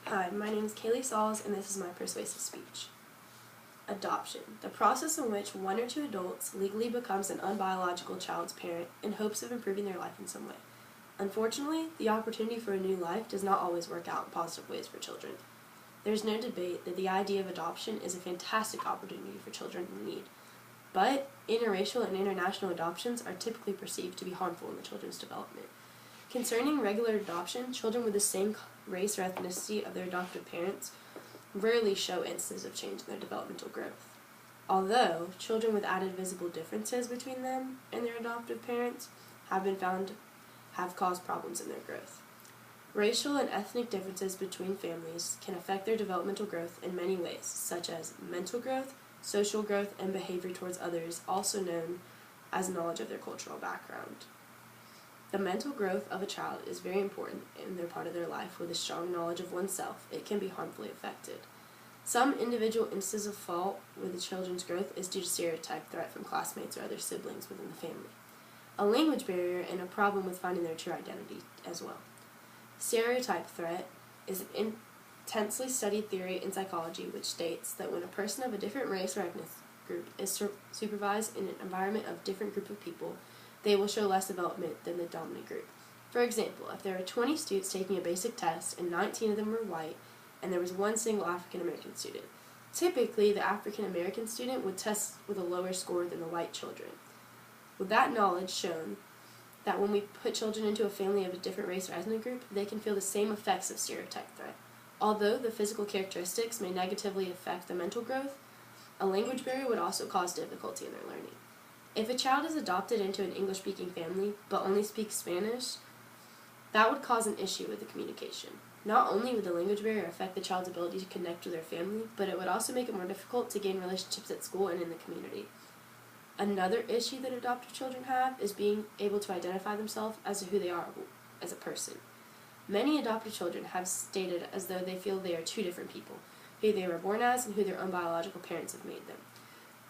Hi, my name is Kaylee Sauls, and this is my persuasive speech. Adoption, the process in which one or two adults legally becomes an unbiological child's parent in hopes of improving their life in some way. Unfortunately, the opportunity for a new life does not always work out in positive ways for children. There is no debate that the idea of adoption is a fantastic opportunity for children in need, but interracial and international adoptions are typically perceived to be harmful in the children's development. Concerning regular adoption, children with the same race or ethnicity of their adoptive parents rarely show instances of change in their developmental growth. Although children with added visible differences between them and their adoptive parents have been found have caused problems in their growth. Racial and ethnic differences between families can affect their developmental growth in many ways, such as mental growth, social growth, and behavior towards others, also known as knowledge of their cultural background. The mental growth of a child is very important in their part of their life. With a strong knowledge of oneself, it can be harmfully affected. Some individual instances of fault with the children's growth is due to stereotype, threat from classmates or other siblings within the family, a language barrier, and a problem with finding their true identity as well. Stereotype threat is an intensely studied theory in psychology which states that when a person of a different race or ethnic group is supervised in an environment of different group of people, they will show less development than the dominant group. For example, if there were 20 students taking a basic test and 19 of them were white, and there was one single African American student, typically the African American student would test with a lower score than the white children. With that knowledge shown that when we put children into a family of a different race or ethnic group, they can feel the same effects of stereotype threat. Although the physical characteristics may negatively affect the mental growth, a language barrier would also cause difficulty in their learning. If a child is adopted into an English-speaking family but only speaks Spanish, that would cause an issue with the communication. Not only would the language barrier affect the child's ability to connect with their family, but it would also make it more difficult to gain relationships at school and in the community. Another issue that adoptive children have is being able to identify themselves as to who they are as a person. Many adopted children have stated as though they feel they are two different people, who they were born as and who their unbiological parents have made them.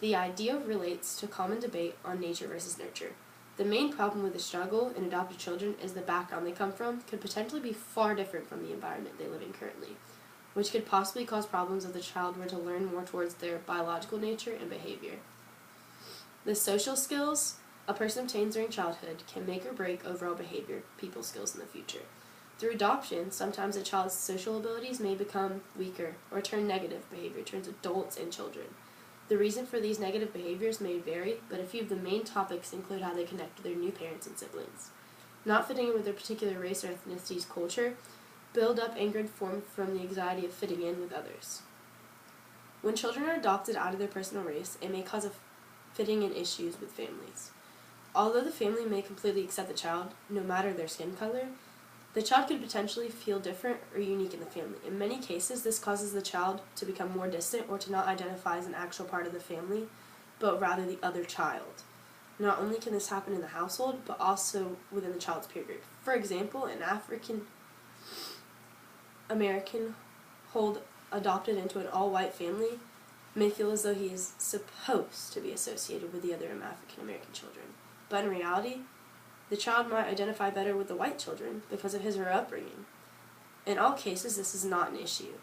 The idea relates to a common debate on nature versus nurture. The main problem with the struggle in adopted children is the background they come from could potentially be far different from the environment they live in currently, which could possibly cause problems if the child were to learn more towards their biological nature and behavior. The social skills a person obtains during childhood can make or break overall behavior, people skills in the future. Through adoption, sometimes a child's social abilities may become weaker or turn negative behavior towards adults and children. The reason for these negative behaviors may vary, but a few of the main topics include how they connect with their new parents and siblings. Not fitting in with their particular race or ethnicity's culture, build up anger formed from the anxiety of fitting in with others. When children are adopted out of their personal race, it may cause fitting in issues with families. Although the family may completely accept the child, no matter their skin color, the child could potentially feel different or unique in the family. In many cases, this causes the child to become more distant or to not identify as an actual part of the family, but rather the other child. Not only can this happen in the household, but also within the child's peer group. For example, an African American adopted into an all-white family may feel as though he is supposed to be associated with the other African American children. But in reality, the child might identify better with the white children because of his or her upbringing. In all cases, this is not an issue.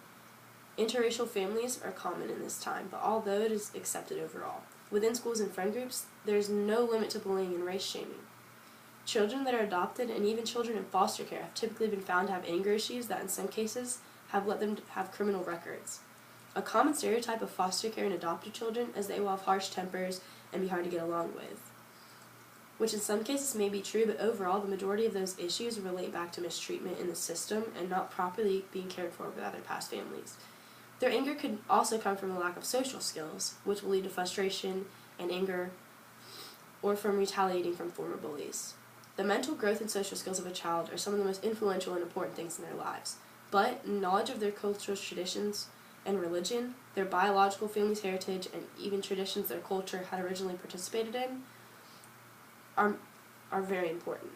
Interracial families are common in this time, but although it is accepted overall, within schools and friend groups, there is no limit to bullying and race shaming. Children that are adopted and even children in foster care have typically been found to have anger issues that in some cases have led them to have criminal records. A common stereotype of foster care and adopted children is they will have harsh tempers and be hard to get along with, which in some cases may be true, but overall the majority of those issues relate back to mistreatment in the system and not properly being cared for by their past families. Their anger could also come from a lack of social skills, which will lead to frustration and anger, or from retaliating from former bullies. The mental growth and social skills of a child are some of the most influential and important things in their lives, but knowledge of their cultural traditions and religion, their biological family's heritage, and even traditions their culture had originally participated in are very important.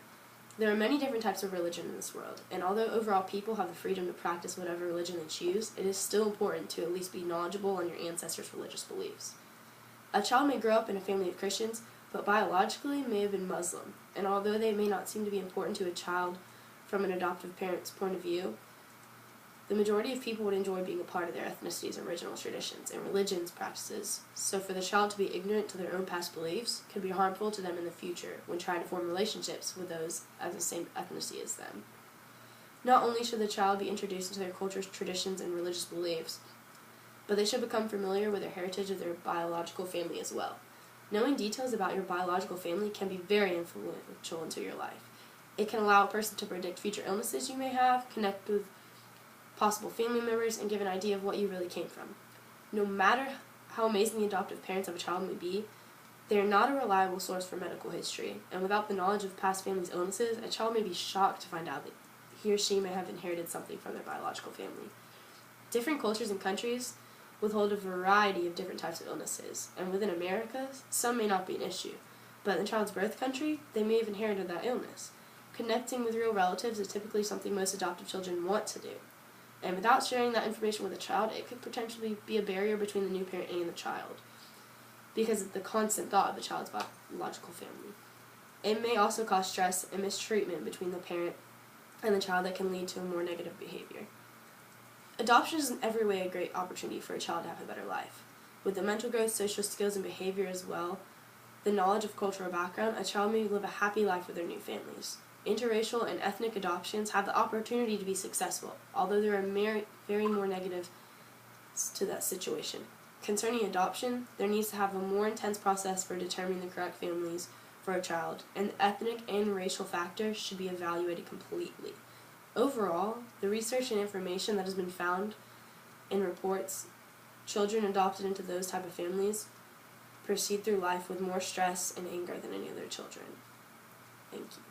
There are many different types of religion in this world, and although overall people have the freedom to practice whatever religion they choose, it is still important to at least be knowledgeable on your ancestors' religious beliefs. A child may grow up in a family of Christians, but biologically may have been Muslim, and although they may not seem to be important to a child from an adoptive parent's point of view, The majority of people would enjoy being a part of their ethnicity's original traditions and religions practices, so for the child to be ignorant to their own past beliefs could be harmful to them in the future when trying to form relationships with those of the same ethnicity as them. Not only should the child be introduced into their culture's traditions and religious beliefs, but they should become familiar with their heritage of their biological family as well. Knowing details about your biological family can be very influential into your life. It can allow a person to predict future illnesses you may have, connect with possible family members, and give an idea of what you really came from. No matter how amazing the adoptive parents of a child may be, they are not a reliable source for medical history, and without the knowledge of past family's illnesses, a child may be shocked to find out that he or she may have inherited something from their biological family. Different cultures and countries withhold a variety of different types of illnesses, and within America, some may not be an issue, but in the child's birth country, they may have inherited that illness. Connecting with real relatives is typically something most adoptive children want to do. And without sharing that information with a child, it could potentially be a barrier between the new parent and the child, because of the constant thought of the child's biological family. It may also cause stress and mistreatment between the parent and the child that can lead to a more negative behavior. Adoption is in every way a great opportunity for a child to have a better life. With the mental growth, social skills, and behavior as well, the knowledge of cultural background, a child may live a happy life with their new families. Interracial and ethnic adoptions have the opportunity to be successful, although there are very more negatives to that situation. Concerning adoption, there needs to have a more intense process for determining the correct families for a child, and the ethnic and racial factors should be evaluated completely. Overall, the research and information that has been found in reports, children adopted into those type of families proceed through life with more stress and anger than any other children. Thank you.